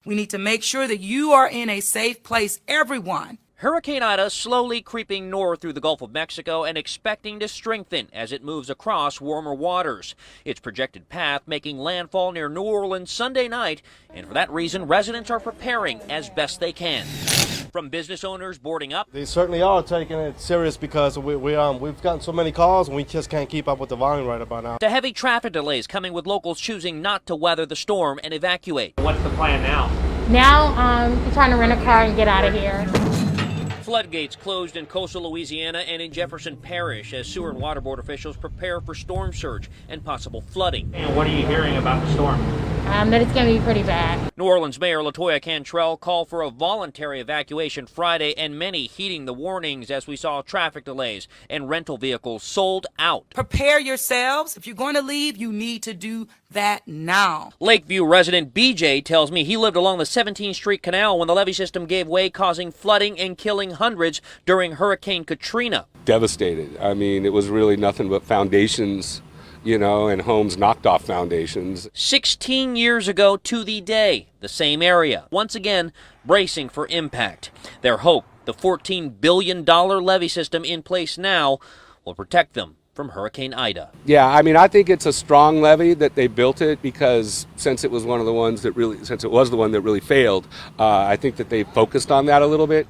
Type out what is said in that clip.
We need to make sure that you are in a safe place, everyone. Hurricane Ida slowly creeping north through the Gulf of Mexico and expecting to strengthen as it moves across warmer waters. Its projected path making landfall near New Orleans Sunday night, and for that reason, residents are preparing as best they can. From business owners boarding up. They certainly are taking it serious because we've gotten so many calls and we just can't keep up with the volume right about now. To heavy traffic delays coming with locals choosing not to weather the storm and evacuate. What's the plan now? Now, we're trying to rent a car and get out of here. Floodgates closed in coastal Louisiana and in Jefferson Parish as sewer and water board officials prepare for storm surge and possible flooding. And what are you hearing about the storm? That it's going to be pretty bad. New Orleans Mayor LaToya Cantrell called for a voluntary evacuation Friday, and many heeding the warnings as we saw traffic delays and rental vehicles sold out. Prepare yourselves. If you're going to leave, you need to do that now. Lakeview resident BJ tells me he lived along the 17th Street Canal when the levee system gave way, causing flooding and killing hundreds during Hurricane Katrina. Devastated. I mean, it was really nothing but foundations, and homes knocked off foundations. 16 years ago to the day, the same area, once again bracing for impact. Their hope, the $14 billion levee system in place now, will protect them from Hurricane Ida. Yeah, I mean, I think it's a strong levee that they built it because since it was the one that really failed, I think that they focused on that a little bit.